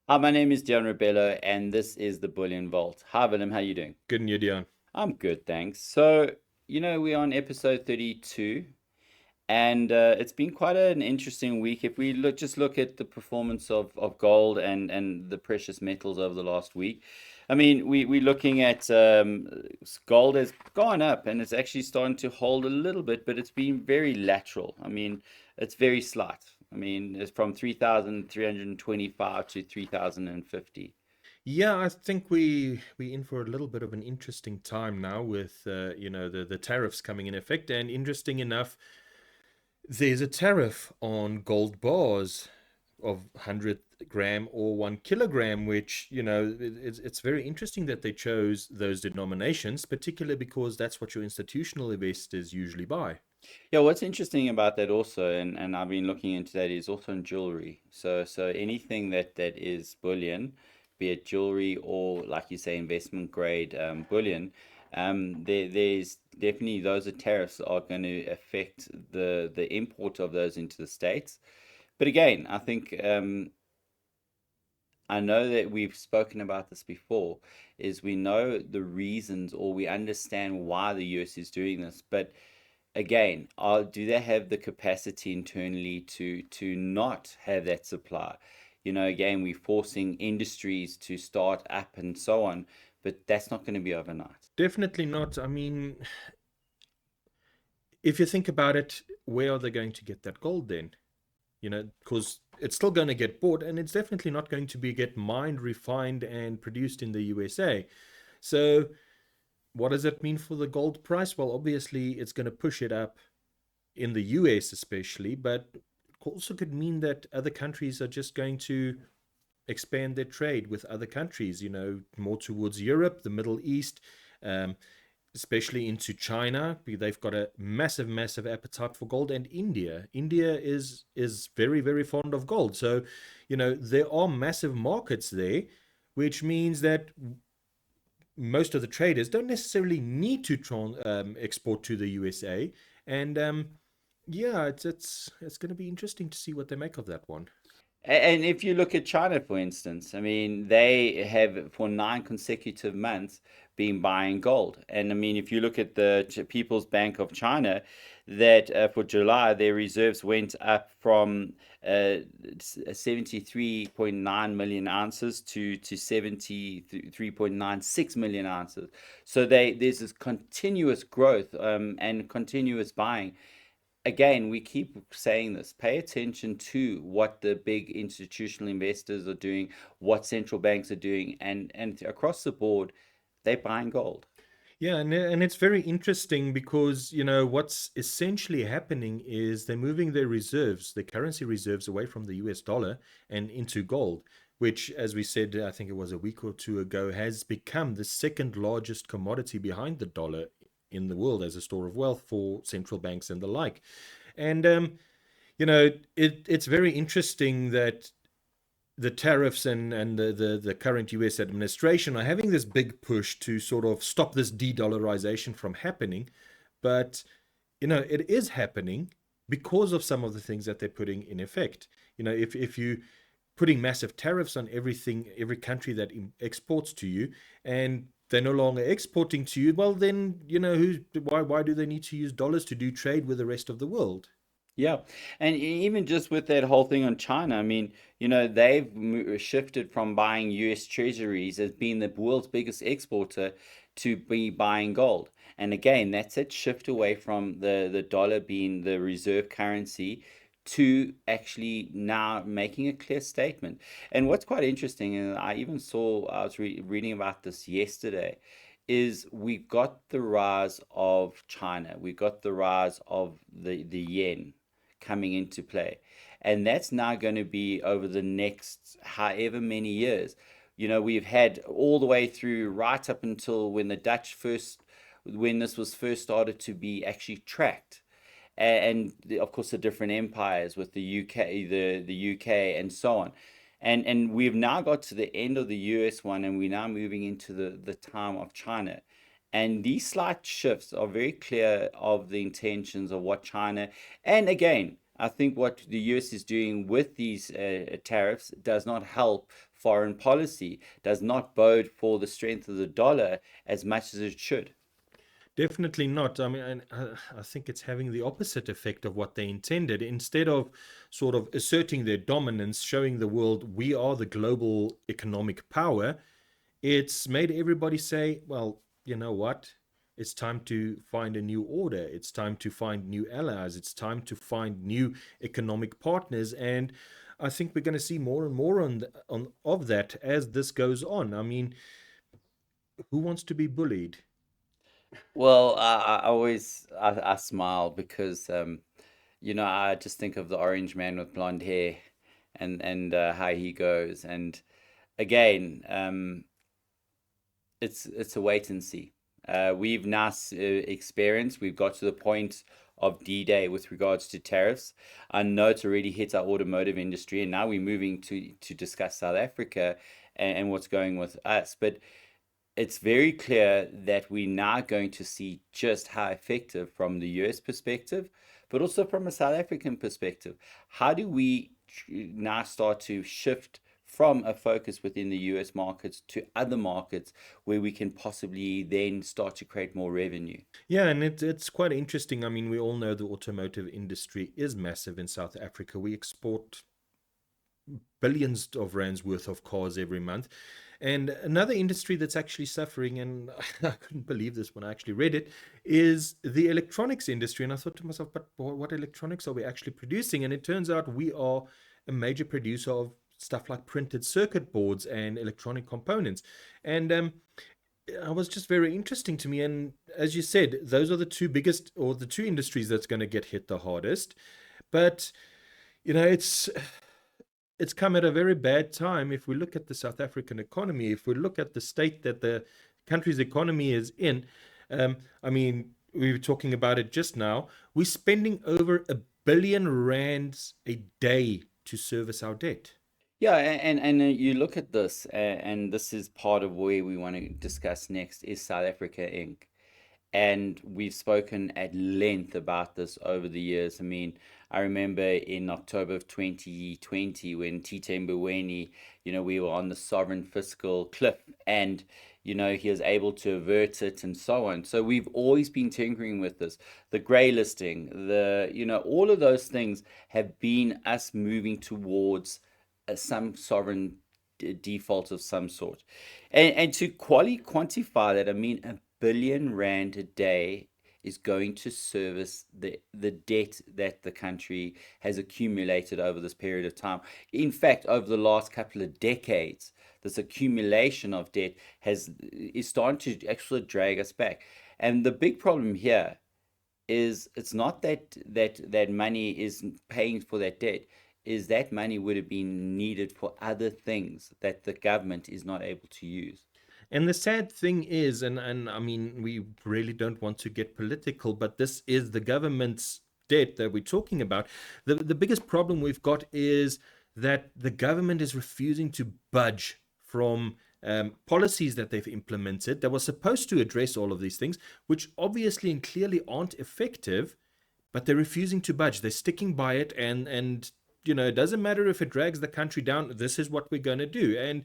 Hi, my name is Deon Rebello, and this is the Bullion Vault. Hi, Willem, how you doing? Good in you, Deon. I'm good, thanks. We're on episode 32, and it's been quite an interesting week. If we look at the performance of gold and the precious metals over the last week, I mean, we're looking at gold has gone up and it's actually starting to hold a little bit, but it's been very lateral. I mean, it's very slight. I mean, it's from 3,325 to 3,050. Yeah, I think we in for a little bit of an interesting time now with the tariffs coming in effect. And interesting enough, there's a tariff on gold bars of 100 gram or 1 kilogram, which it's very interesting that they chose those denominations, particularly because that's what your institutional investors usually buy. Yeah, what's interesting about that also, and I've been looking into that, is also in jewelry. So anything that is bullion, be it jewelry or like you say, investment grade bullion, there's definitely those are tariffs are going to affect the import of those into the States. But again, I think I know that we've spoken about this before, is we know the reasons or we understand why the US is doing this, but again, do they have the capacity internally to not have that supply? Again, we're forcing industries to start up and so on, but that's not going to be overnight. Definitely not. I mean, if you think about it, where are they going to get that gold then? Because it's still going to get bought, and it's definitely not going to be get mined, refined, and produced in the USA. So, what does that mean for the gold price? Well, obviously, it's going to push it up in the US, especially, but it also could mean that other countries are just going to expand their trade with other countries, more towards Europe, the Middle East. Um, Especially into China. They've got a massive, massive appetite for gold, and India. India is very, very fond of gold. So, there are massive markets there, which means that most of the traders don't necessarily need to export to the USA. And yeah, it's going to be interesting to see what they make of that one. And if you look at China, for instance, I mean, they have for 9 consecutive months been buying gold. And I mean, if you look at the People's Bank of China, that for July, their reserves went up from 73.9 million ounces to 73.96 million ounces. So there's this continuous growth and continuous buying. Again, we keep saying this. Pay attention to what the big institutional investors are doing, what central banks are doing, and across the board, they're buying gold. Yeah, and it's very interesting because, what's essentially happening is they're moving their reserves, their currency reserves away from the US dollar and into gold, which, as we said, I think it was a week or two ago, has become the second largest commodity behind the dollar in the world as a store of wealth for central banks and the like. And it's very interesting that the tariffs and the current US administration are having this big push to sort of stop this de-dollarization from happening. But, it is happening because of some of the things that they're putting in effect. If you putting massive tariffs on everything, every country that exports to you, and they're no longer exporting to you, well, then, why do they need to use dollars to do trade with the rest of the world? Yeah, and even just with that whole thing on China, I mean, they've shifted from buying US treasuries as being the world's biggest exporter to be buying gold. And again, that's that shift away from the dollar being the reserve currency to actually now making a clear statement. And what's quite interesting, and I was reading about this yesterday, is we've got the rise of China, we've got the rise of the yen coming into play. And that's now going to be over the next however many years. We've had all the way through right up until when when this was first started to be actually tracked. And of course, the different empires with the UK, the UK, and so on. And we've now got to the end of the US one, and we're now moving into the time of China. And these slight shifts are very clear of the intentions of what China, and again, I think what the US is doing with these tariffs does not help foreign policy, does not bode for the strength of the dollar as much as it should. Definitely not. I mean, I think it's having the opposite effect of what they intended. Instead of sort of asserting their dominance, showing the world we are the global economic power, it's made everybody say, well, you know what? It's time to find a new order. It's time to find new allies. It's time to find new economic partners. And I think we're going to see more and more on of that as this goes on. I mean, who wants to be bullied? Well, I always I smile because I just think of the orange man with blonde hair and how he goes. And again, it's a wait and see. We've now experienced, we've got to the point of D-Day with regards to tariffs. I know it's already hit our automotive industry, and now we're moving to discuss South Africa and what's going with us. But it's very clear that we're now going to see just how effective from the US perspective, but also from a South African perspective. How do we now start to shift from a focus within the US markets to other markets where we can possibly then start to create more revenue? Yeah, and it's quite interesting. I mean, we all know the automotive industry is massive in South Africa. We export billions of rands worth of cars every month. And another industry that's actually suffering, and I couldn't believe this when I actually read it, is the electronics industry. And I thought to myself, but what electronics are we actually producing? And it turns out we are a major producer of stuff like printed circuit boards and electronic components. And it was just very interesting to me. And as you said, those are the two biggest, or the two industries that's going to get hit the hardest. But you know, it's come at a very bad time. If we look at the South African economy, if we look at the state that the country's economy is in, I mean, we were talking about it just now. We're spending over R1 billion a day to service our debt. Yeah, and you look at this, and this is part of where we want to discuss next is South Africa Inc. And we've spoken at length about this over the years. I mean, I remember in October of 2020 when Tite Mboweni, we were on the sovereign fiscal cliff and, he was able to avert it and so on. So we've always been tinkering with this. The grey listing, all of those things have been us moving towards some sovereign default of some sort. And to quantify that, I mean, R1 billion a day is going to service the debt that the country has accumulated over this period of time. In fact, over the last couple of decades, this accumulation of debt is starting to actually drag us back. And the big problem here is it's not that money is paying for that debt, is that money would have been needed for other things that the government is not able to use. And the sad thing is, and I mean, we really don't want to get political, but this is the government's debt that we're talking about. The biggest problem we've got is that the government is refusing to budge from policies that they've implemented that were supposed to address all of these things, which obviously and clearly aren't effective, but they're refusing to budge. They're sticking by it, and it doesn't matter if it drags the country down. This is what we're going to do, and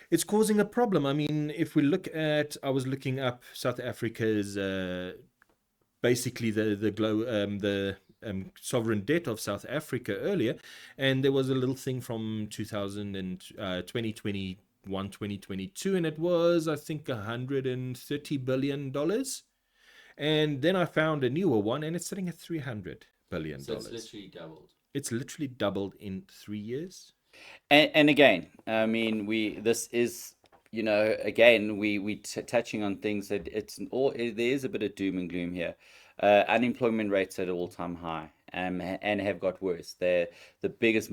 it's causing a problem. I mean, if we look at, I was looking up South Africa's basically the sovereign debt of South Africa earlier, and there was a little thing from 2000 and 2021, 2022, and it was, I think, $130 billion. And then I found a newer one, and it's sitting at $300 billion. So it's literally doubled. It's literally doubled in 3 years. And again, I mean, this is, again, touching on things that there is a bit of doom and gloom here. Unemployment rates at an all-time high, and have got worse. The biggest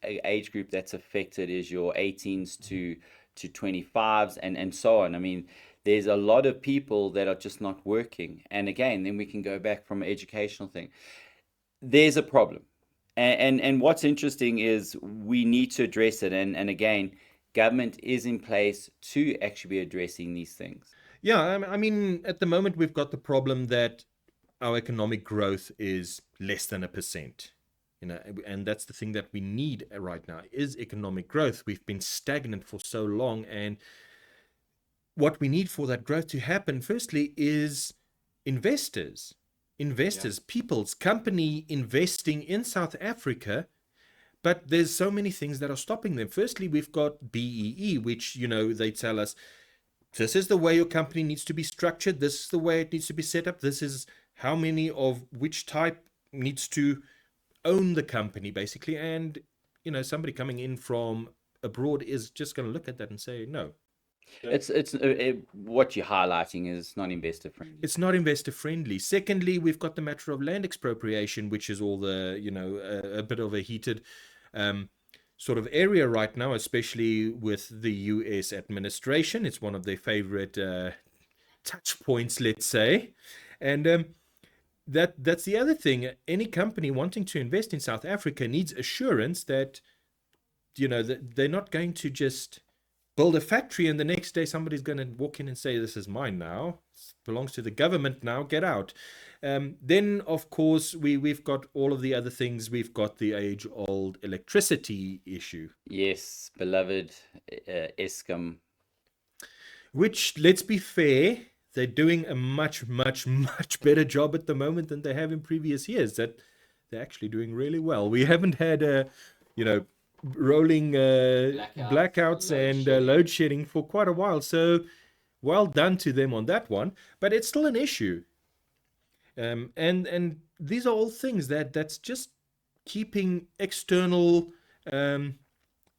age group that's affected is your 18s to 25s and so on. I mean, there's a lot of people that are just not working. And again, then we can go back from an educational thing. There's a problem. And what's interesting is we need to address it. And again, government is in place to actually be addressing these things. Yeah, I mean, at the moment, we've got the problem that our economic growth is less than 1%. And that's the thing that we need right now is economic growth. We've been stagnant for so long, and what we need for that growth to happen, firstly, is investors, Yeah. people's company investing in South Africa. But there's so many things that are stopping them. Firstly, we've got BEE, which, they tell us this is the way your company needs to be structured. This is the way it needs to be set up. This is how many of which type needs to own the company, basically. And, somebody coming in from abroad is just going to look at that and say, no, What you're highlighting is not investor friendly. it's not investor friendly. Secondly, we've got the matter of land expropriation, which is all the, a bit of a heated um, sort of area right now, especially with the US administration. It's one of their favorite touch points, let's say. And that's the other thing. Any company wanting to invest in South Africa needs assurance that, that they're not going to just build a factory and the next day somebody's going to walk in and say, this is mine now, it belongs to the government now, get out. Then, of course, we've got all of the other things. We've got the age-old electricity issue, Yes, beloved Eskom. which, let's be fair, they're doing a much, much, much better job at the moment than they have in previous years. That they're actually doing really well. We haven't had you know, rolling blackouts and load shedding for quite a while. So well done to them on that one. But it's still an issue. And these are all things that's just keeping external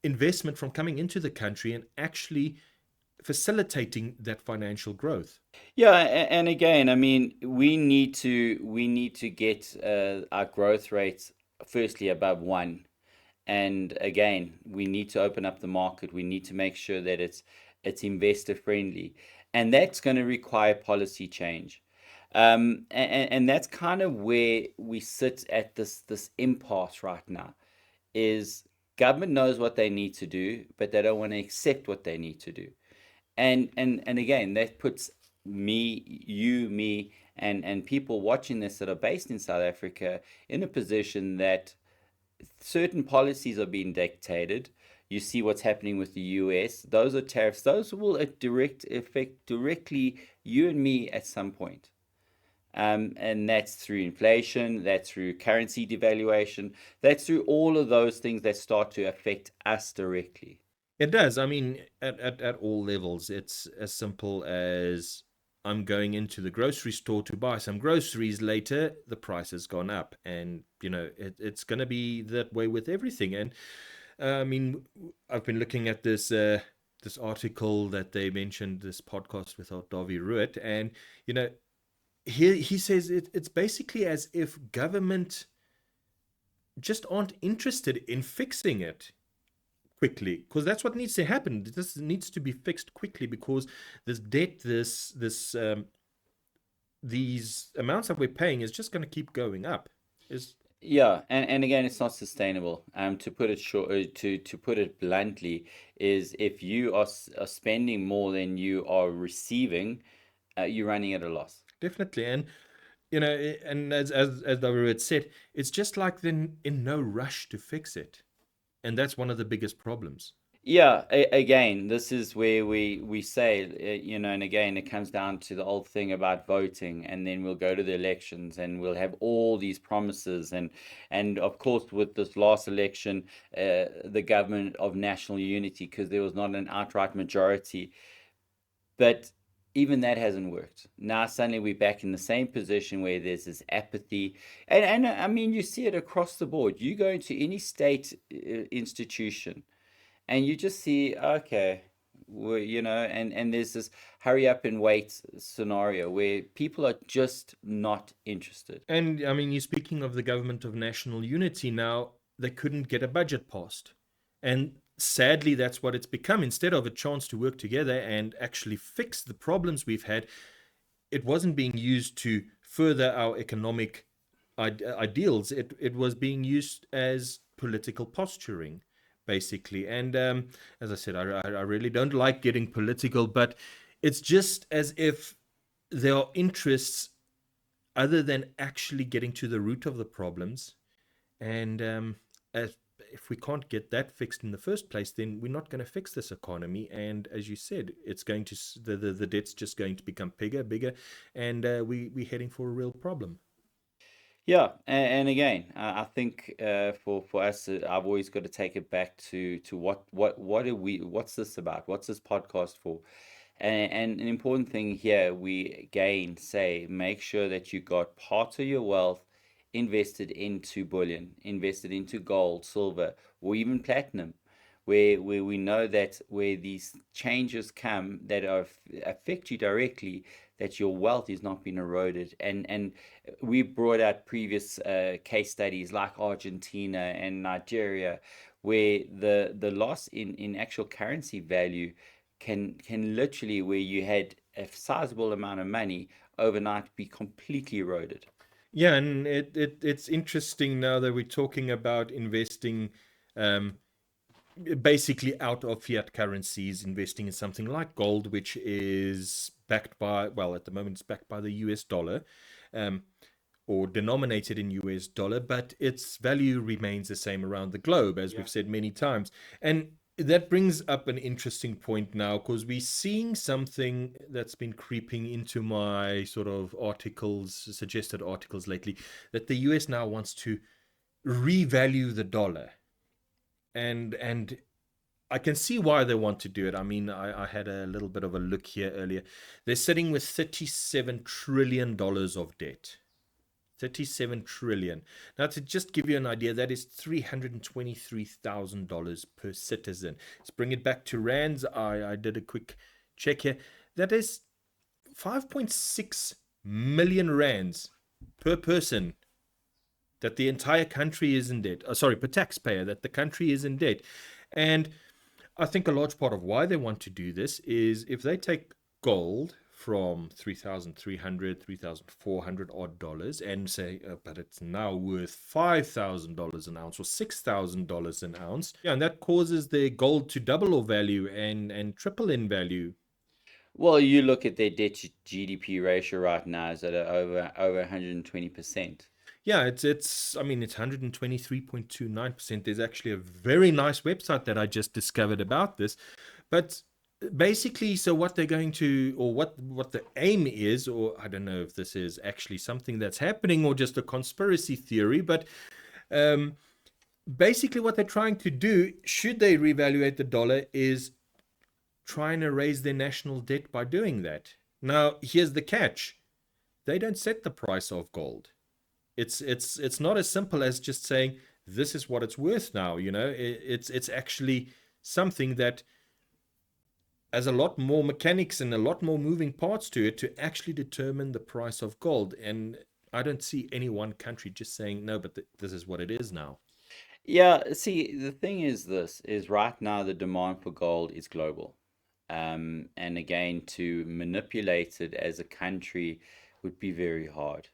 investment from coming into the country and actually facilitating that financial growth. Yeah, and again, I mean, we need to get our growth rates firstly above one. And again, we need to open up the market. We need to make sure that it's investor friendly, and that's going to require policy change. And that's kind of where we sit at this impasse right now. Is government knows what they need to do, but they don't want to accept what they need to do. And again, that puts me, and people watching this that are based in South Africa in a position that certain policies are being dictated. You see what's happening with the US. Those are tariffs. Those will direct affect directly you and me at some point. And that's through inflation, that's through currency devaluation, that's through all of those things that start to affect us directly. It does. I mean, at all levels, it's as simple as I'm going into the grocery store to buy some groceries later, the price has gone up. And, it's going to be that way with everything. And I mean, I've been looking at this article that they mentioned, this podcast with Davi Ruit, and, you know, he says it's basically as if government just aren't interested in fixing it quickly, because that's what needs to happen. This needs to be fixed quickly because this debt, this these amounts that we're paying is just going to keep going up. Is Yeah, and again, it's not sustainable. To put it short, to put it bluntly, is if you are spending more than you are receiving, you're running at a loss. definitely. And and as David had said, it's just like they're in no rush to fix it, and that's one of the biggest problems. Yeah, again, this is where we say, and again, it comes down to the old thing about voting, and then we'll go to the elections, and we'll have all these promises, and of course, with this last election, the government of national unity, because there was not an outright majority, but even that hasn't worked. Now suddenly we're back in the same position where there's this apathy, and I mean, you see it across the board. You go into any state institution and you just see, okay, and there's this hurry up and wait scenario where people are just not interested. And I mean, you're speaking of the government of national unity now, they couldn't get a budget passed. And sadly, that's what it's become. Instead of a chance to work together and actually fix the problems we've had, it wasn't being used to further our economic ideals. It was being used as political posturing, basically. And as I said, I really don't like getting political, but it's just as if there are interests other than actually getting to the root of the problems. And as, if we can't get that fixed in the first place, then we're not going to fix this economy. And as you said, it's going to the debt's just going to become bigger, and we're heading for a real problem. Yeah, and again, I think for us, I've always got to take it back to what are we? What's this about? What's this podcast for? And an important thing here, we again say, make sure that you got part of your wealth invested into bullion, invested into gold, silver, or even platinum, where we know that where these changes come that affect you directly, that your wealth is not being eroded. And we brought out previous case studies like Argentina and Nigeria, where the loss in actual currency value can literally, where you had a sizable amount of money overnight, be completely eroded. Yeah, and it's interesting now that we're talking about investing um, basically out of fiat currencies, investing in something like gold, which is backed by, well, at the moment it's backed by the US dollar, um, or denominated in US dollar, but its value remains the same around the globe, as Yeah. we've said many times. And that brings up an interesting point now, because we're seeing something that's been creeping into my sort of articles, suggested articles lately, that the US now wants to revalue the dollar. And I can see why they want to do it. I mean, I had a little bit of a look here earlier. They're sitting with $37 trillion of debt. 37 trillion. Now, to just give you an idea, that is $323,000 per citizen. Let's bring it back to rands. I did a quick check here. That is 5.6 million rands per person that the entire country is in debt. Sorry, per taxpayer that the country is in debt. And I think a large part of why they want to do this is if they take gold from 3,300, 3,400 odd dollars and say, but it's now worth $5,000 an ounce or $6,000 an ounce. Yeah, and that causes their gold to double or value and triple in value. Well, you look at their debt to GDP ratio right now is at over 120%. Yeah, it's I mean it's 123.29%. There's actually a very nice website that I just discovered about this. But basically, so what they're going to, or what the aim is, or I don't know if this is actually something that's happening or just a conspiracy theory, but um, basically what they're trying to do, should they reevaluate the dollar, is trying to raise their national debt by doing that. Now, here's the catch. They don't set the price of gold. It's not as simple as just saying this is what it's worth now. It's actually something that has a lot more mechanics and a lot more moving parts to it to actually determine the price of gold. And I don't see any one country just saying no, but this is what it is now. Yeah, see, the thing is this, is right now the demand for gold is global. And again, to manipulate it as a country would be very hard,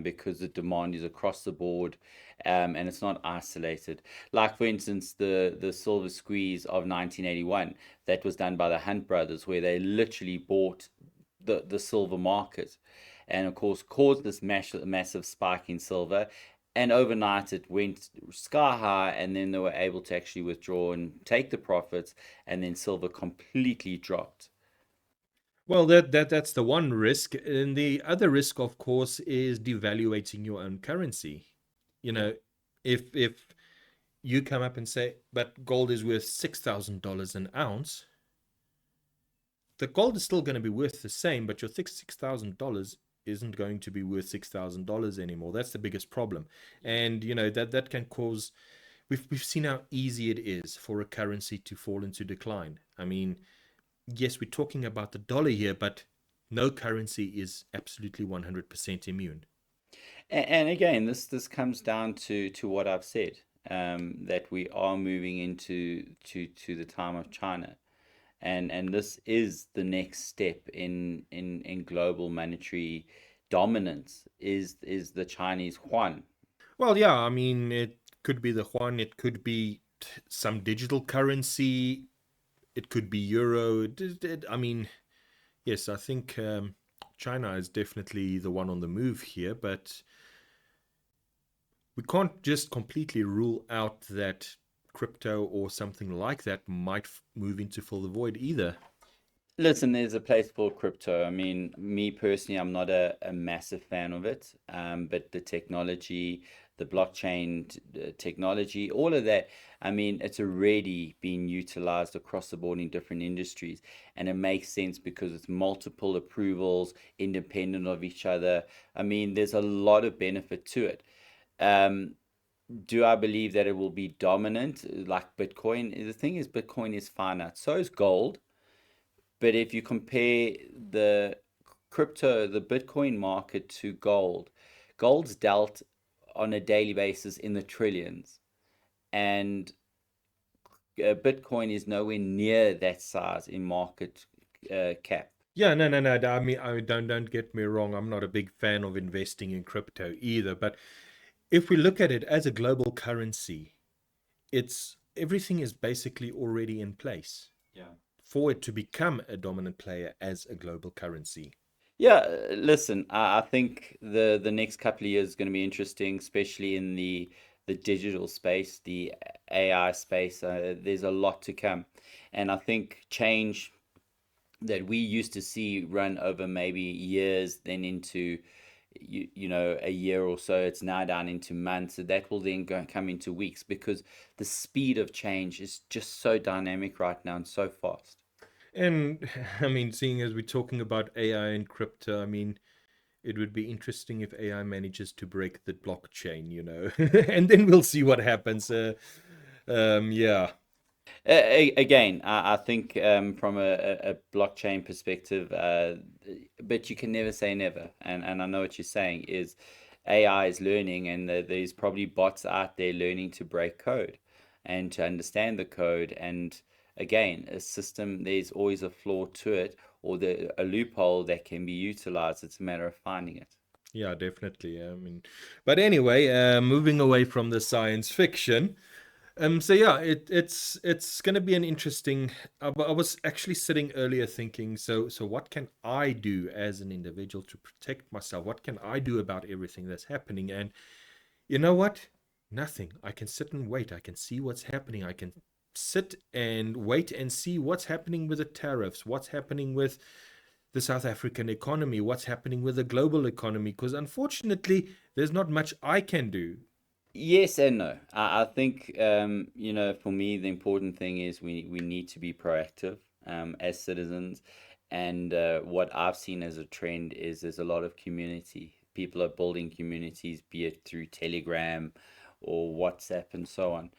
because the demand is across the board, and it's not isolated. Like, for instance, the silver squeeze of 1981, that was done by the Hunt brothers, where they literally bought the silver market, and of course caused this massive spike in silver. And overnight it went sky high, and then they were able to actually withdraw and take the profits, and then silver completely dropped. Well, that's the one risk, and the other risk, of course, is devaluating your own currency. You know, if you come up and say, but gold is worth $6,000 an ounce, the gold is still going to be worth the same, but your $6,000 isn't going to be worth $6,000 anymore. That's the biggest problem, and that can cause. We've seen how easy it is for a currency to fall into decline. I mean, yes, we're talking about the dollar here, but no currency is absolutely 100% immune. And again, this comes down to what I've said, that we are moving to the time of China. And this is the next step in global monetary dominance, is the Chinese yuan. Well, yeah, I mean, it could be the yuan, it could be some digital currency, it could be euro. I mean, yes, I think China is definitely the one on the move here, but we can't just completely rule out that crypto or something like that might move into fill the void either. Listen, there's a place for crypto. I mean, me personally, I'm not a massive fan of it. But the technology, the blockchain technology, all of that, I mean, it's already being utilized across the board in different industries. And it makes sense because it's multiple approvals, independent of each other. I mean, there's a lot of benefit to it. Um, do I believe that it will be dominant like Bitcoin? The thing is, Bitcoin is finite. So is gold. But if you compare the the Bitcoin market to gold, gold's dealt on a daily basis in the trillions, and Bitcoin is nowhere near that size in market cap. Yeah, no, no, no. I mean, don't get me wrong. I'm not a big fan of investing in crypto either. But if we look at it as a global currency, it's everything is basically already in place Yeah. for it to become a dominant player as a global currency. Yeah, listen, I think the next couple of years is going to be interesting, especially in the digital space, the AI space. There's a lot to come, and I think change that we used to see run over maybe years, then into you know a year or so. It's now down into months. So that will then go come into weeks because the speed of change is just so dynamic right now and so fast. And I mean, seeing as we're talking about AI and crypto, I mean, it would be interesting if AI manages to break the blockchain, and then we'll see what happens. Yeah, Again, I think from a blockchain perspective, but you can never say never. And I know what you're saying is AI is learning, and there's probably bots out there learning to break code and to understand the code. And again, a system, there's always a flaw to it or a loophole that can be utilized. It's a matter of finding it. yeah, definitely. I mean, but anyway, moving away from the science fiction. So yeah, it's going to be an interesting. I was actually sitting earlier thinking, so what can I do as an individual to protect myself? What can I do about everything that's happening? And you know what? Nothing. I can sit and wait. I can see what's happening. I can sit and wait and see what's happening with the tariffs, what's happening with the South African economy, what's happening with the global economy. Because unfortunately, there's not much I can do. Yes and no. I think for me, the important thing is we need to be proactive as citizens. And what I've seen as a trend is there's a lot of community. People are building communities, be it through Telegram or WhatsApp and so on.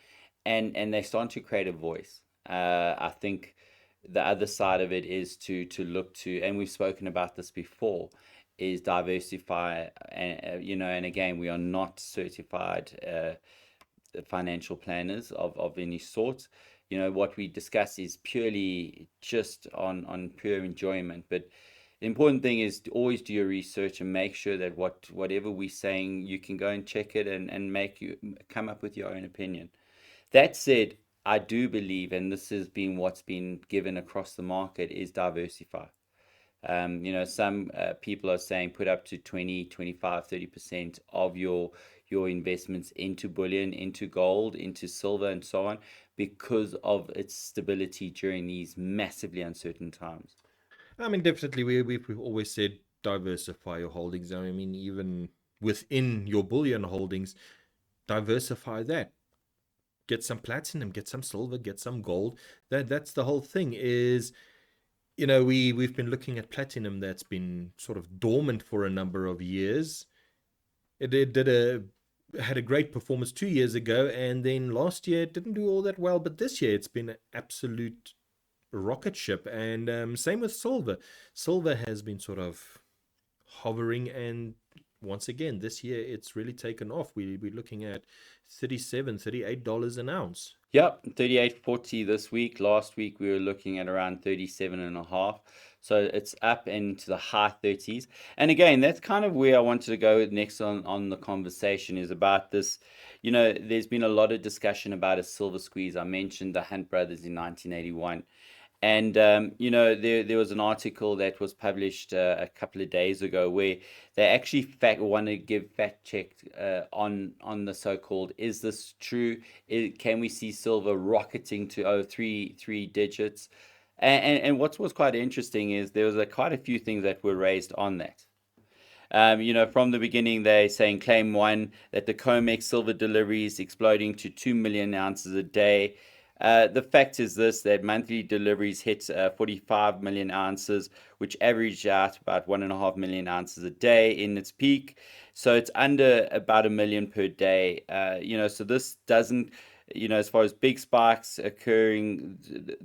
And they're starting to create a voice. I think the other side of it is to look to, and we've spoken about this before, is diversify. And and again, we are not certified financial planners of any sort. What we discuss is purely just on pure enjoyment. But the important thing is to always do your research and make sure that whatever we're saying, you can go and check it and make you come up with your own opinion. That said, I do believe, and this has been what's been given across the market, is diversify. Some people are saying put up to 20, 25, 30% of your investments into bullion, into gold, into silver, and so on, because of its stability during these massively uncertain times. I mean, definitely, we've always said diversify your holdings. I mean, even within your bullion holdings, diversify that. Get some platinum, get some silver, get some gold. That's the whole thing. Is we've been looking at platinum that's been sort of dormant for a number of years. It did a had a great performance 2 years ago, and then last year it didn't do all that well. But this year it's been an absolute rocket ship, and same with silver. Silver has been sort of hovering, and once again this year it's really taken off. We're looking at 37, $38 an ounce. Yep, 38.40 this week. Last week we were looking at around 37 and a half. So it's up into the high 30s. And again, that's kind of where I wanted to go next on the conversation is about this. There's been a lot of discussion about a silver squeeze. I mentioned the Hunt brothers in 1981. And there was an article that was published a couple of days ago where they actually want to give fact check on the so-called, is this true? Can we see silver rocketing to three digits? And what was quite interesting is there was quite a few things that were raised on that. From the beginning, they're saying claim one, that the COMEX silver delivery is exploding to 2 million ounces a day. The fact is this, that monthly deliveries hit 45 million ounces, which averaged out about 1.5 million ounces a day in its peak. So it's under about a million per day. So this doesn't, as far as big spikes occurring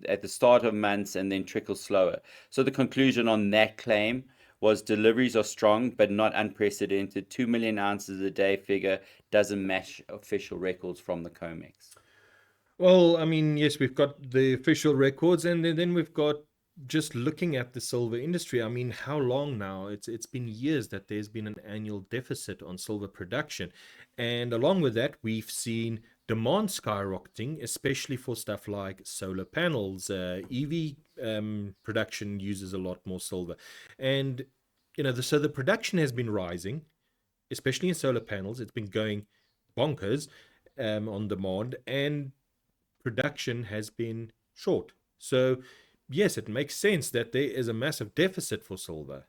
at the start of months and then trickle slower. So the conclusion on that claim was deliveries are strong but not unprecedented. 2 million ounces a day figure doesn't match official records from the COMEX. Well, I mean, yes, we've got the official records, and then we've got just looking at the silver industry. I mean, how long now? It's been years that there's been an annual deficit on silver production, and along with that, we've seen demand skyrocketing, especially for stuff like solar panels. EV production uses a lot more silver, and so the production has been rising, especially in solar panels. It's been going bonkers on demand, and production has been short. So, yes, it makes sense that there is a massive deficit for silver.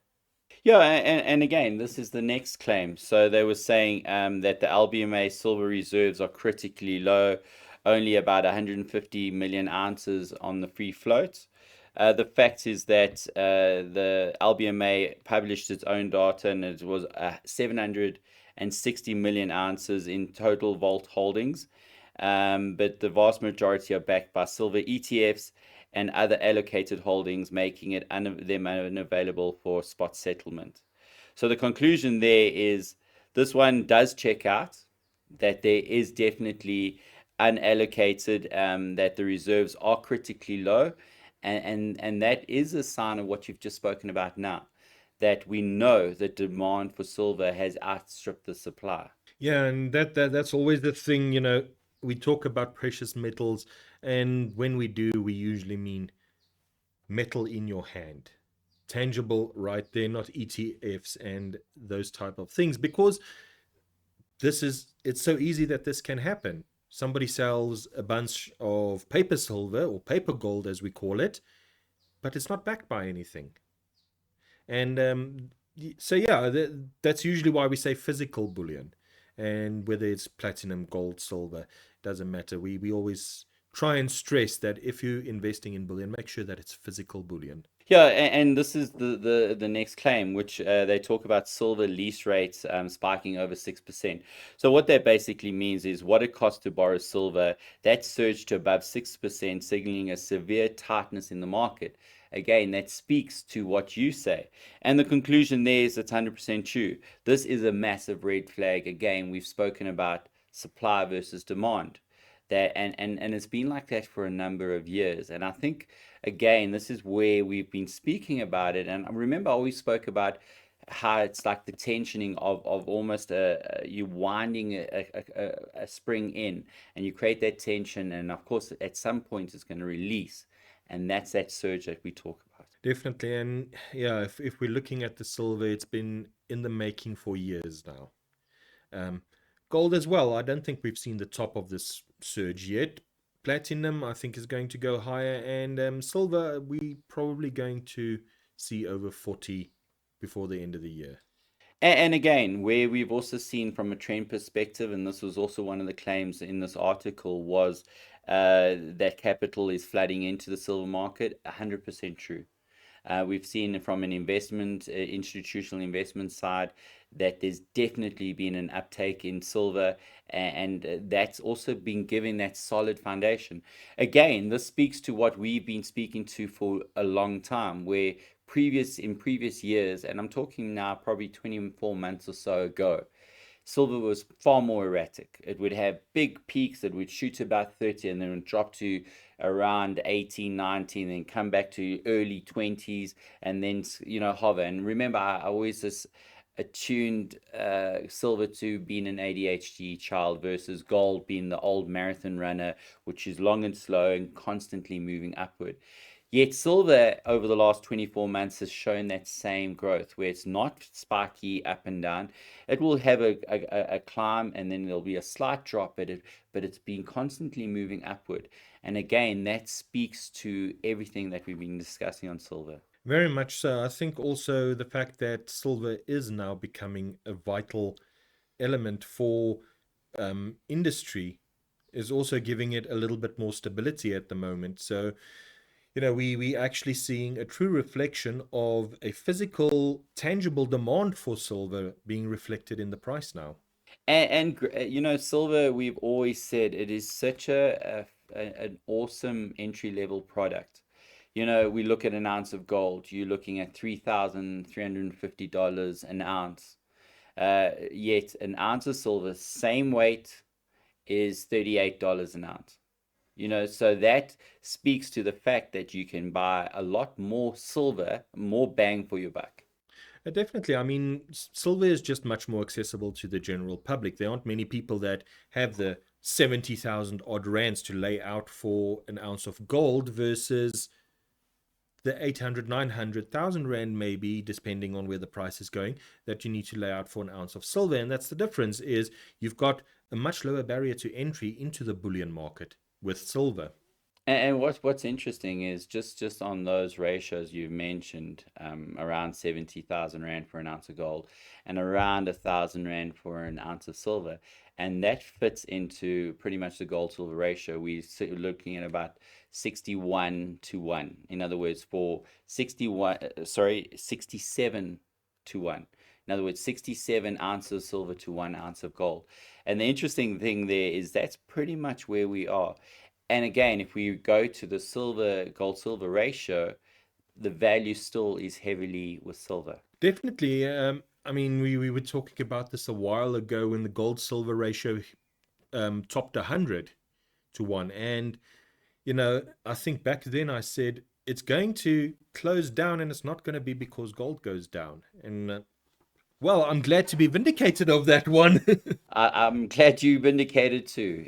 Yeah, and again, this is the next claim. So they were saying that the LBMA silver reserves are critically low, only about 150 million ounces on the free float. The fact is that the LBMA published its own data, and it was 760 million ounces in total vault holdings. But the vast majority are backed by silver ETFs and other allocated holdings, making them unavailable for spot settlement. So the conclusion there is this one does check out, that there is definitely unallocated, that the reserves are critically low, and that is a sign of what you've just spoken about now, that we know that demand for silver has outstripped the supply. Yeah, and that's always the thing, we talk about precious metals, and when we do, we usually mean metal in your hand. Tangible right there, not ETFs and those type of things, because it's so easy that this can happen. Somebody sells a bunch of paper silver or paper gold, as we call it, but it's not backed by anything. And so, yeah, that's usually why we say physical bullion. And whether it's platinum, gold, silver, doesn't matter. We always try and stress that if you're investing in bullion, make sure that it's physical bullion. Yeah, and this is the next claim, which they talk about silver lease rates spiking over 6%. So what that basically means is what it costs to borrow silver, that surged to above 6%, signaling a severe tightness in the market. Again, that speaks to what you say. And the conclusion there is it's 100% true. This is a massive red flag. Again, we've spoken about supply versus demand. And it's been like that for a number of years. And I think again, this is where we've been speaking about it. And I remember I always spoke about how it's like the tensioning of almost you winding a spring in, and you create that tension, and of course at some point it's going to release, and that's that surge that we talk about. Definitely. And yeah, if we're looking at the silver, it's been in the making for years now. Um, Gold as well. I don't think we've seen the top of this surge yet. Platinum, I think, is going to go higher, and silver, we probably going to see over 40 before the end of the year. And again, where we've also seen from a trend perspective, and this was also one of the claims in this article, was that capital is flooding into the silver market. 100% true. We've seen from an institutional investment side, that there's definitely been an uptake in silver, and that's also been given that solid foundation. Again, this speaks to what we've been speaking to for a long time, where in previous years, and I'm talking now probably 24 months or so ago, silver was far more erratic. It would have big peaks that would shoot to about 30 and then drop to around 18, 19, then come back to early 20s, and then, hover. And remember, I always just attuned silver to being an ADHD child versus gold being the old marathon runner, which is long and slow and constantly moving upward. Yet silver over the last 24 months has shown that same growth where it's not spiky up and down. It will have a climb and then there'll be a slight drop, but it's been constantly moving upward. And again, that speaks to everything that we've been discussing on silver. Very much so. I think also the fact that silver is now becoming a vital element for industry is also giving it a little bit more stability at the moment. So, we actually seeing a true reflection of a physical, tangible demand for silver being reflected in the price now. Silver, we've always said it is such an awesome entry level product. We look at an ounce of gold, you're looking at $3,350 an ounce. Yet an ounce of silver, same weight, is $38 an ounce. So that speaks to the fact that you can buy a lot more silver, more bang for your buck. Definitely. I mean, silver is just much more accessible to the general public. There aren't many people that have the 70,000 odd rands to lay out for an ounce of gold versus the 800, 900,000 rand, maybe, depending on where the price is going, that you need to lay out for an ounce of silver. And that's the difference, is you've got a much lower barrier to entry into the bullion market with silver. And what's interesting is just on those ratios you mentioned, around 70,000 rand for an ounce of gold, and around 1,000 rand for an ounce of silver, and that fits into pretty much the gold silver ratio. We're looking at about 61 to 1. In other words, for 61, sorry, 67 to 1. In other words, 67 ounces of silver to 1 ounce of gold. And the interesting thing there is that's pretty much where we are. And again, if we go to the silver gold silver ratio, the value still is heavily with silver. Definitely. I mean, we were talking about this a while ago when the gold silver ratio topped 100 to 1. And, I think back then I said it's going to close down and it's not going to be because gold goes down. And, well, I'm glad to be vindicated of that one. I'm glad you vindicated too.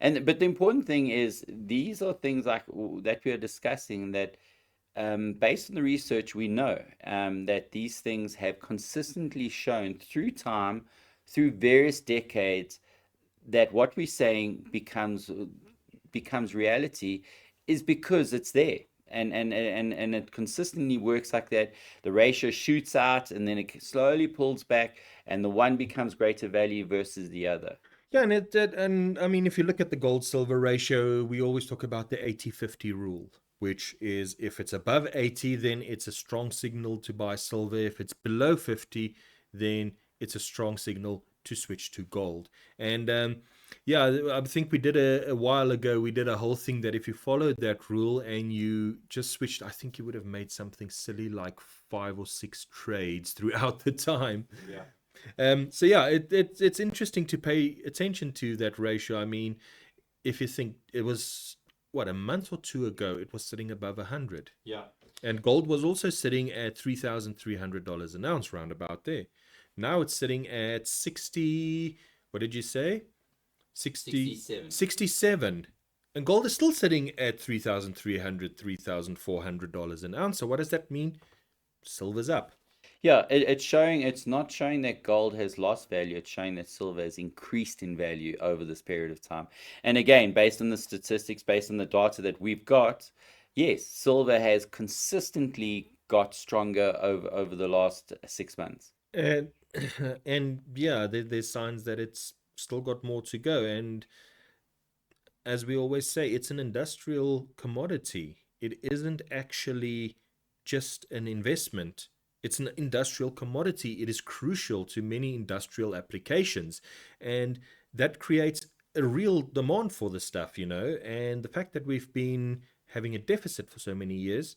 But the important thing is these are things like that we are discussing that based on the research we know that these things have consistently shown through time, through various decades, that what we're saying becomes reality is because it's there. And it consistently works like that. The ratio shoots out and then it slowly pulls back, and the one becomes greater value versus the other. Yeah, and I mean, if you look at the gold silver ratio, we always talk about the 80-50 rule, which is if it's above 80, then it's a strong signal to buy silver. If it's below 50, then it's a strong signal to switch to gold. And yeah, I think we did a while ago, we did a whole thing that if you followed that rule and you just switched, I think you would have made something silly like 5 or 6 trades throughout the time. Yeah. So yeah, it's interesting to pay attention to that ratio. I mean, if you think it was what, a month or two ago, it was sitting above 100, Yeah. and gold was also sitting at $3,300 an ounce, round about there. Now it's sitting at 60. What did you say? 60, 67. 67. And gold is still sitting at $3,300, $3,400 an ounce. So what does that mean? Silver's up. Yeah, it's not showing that gold has lost value, it's showing that silver has increased in value over this period of time. And again, based on the statistics, based on the data that we've got, yes, silver has consistently got stronger over the last 6 months. And and yeah, there's signs that it's still got more to go. And as we always say, it's an industrial commodity. It isn't actually just an investment. It's an industrial commodity. It is crucial to many industrial applications. And that creates a real demand for the stuff, And the fact that we've been having a deficit for so many years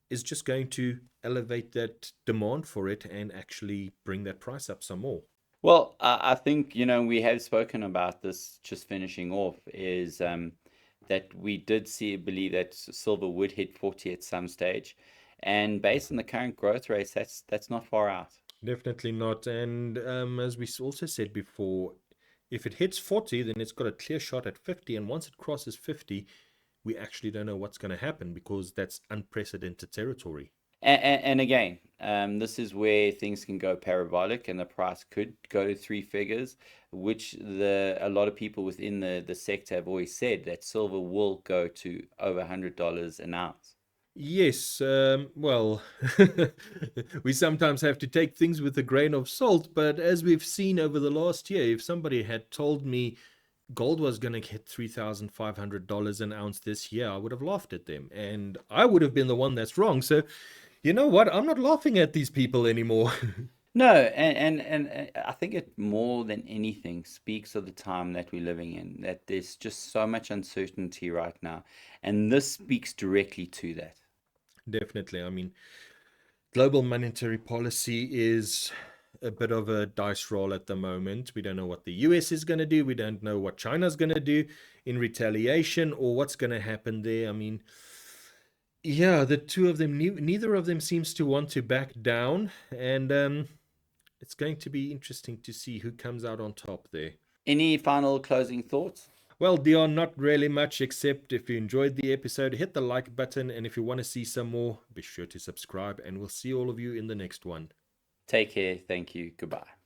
is just going to elevate that demand for it and actually bring that price up some more. Well, I think, we have spoken about this just finishing off, is that we did believe that silver would hit 40 at some stage. And based on the current growth rates, that's not far out. Definitely not. And as we also said before, if it hits 40, then it's got a clear shot at 50. And once it crosses 50, we actually don't know what's going to happen because that's unprecedented territory. And again, this is where things can go parabolic, and the price could go to three figures, which a lot of people within the sector have always said that silver will go to over $100 an ounce. Yes, well, we sometimes have to take things with a grain of salt, but as we've seen over the last year, if somebody had told me gold was going to hit $3,500 an ounce this year, I would have laughed at them, and I would have been the one that's wrong. So, you know what? I'm not laughing at these people anymore. No, and I think it more than anything speaks of the time that we're living in, that there's just so much uncertainty right now, and this speaks directly to that. Definitely. I mean, global monetary policy is a bit of a dice roll at the moment. We don't know what the US is going to do. We don't know what China's going to do in retaliation or what's going to happen there. I mean, yeah, the two of them, neither of them seems to want to back down. And it's going to be interesting to see who comes out on top there. Any final closing thoughts? Well, Deon, not really much, except if you enjoyed the episode, hit the like button. And if you want to see some more, be sure to subscribe. And we'll see all of you in the next one. Take care. Thank you. Goodbye.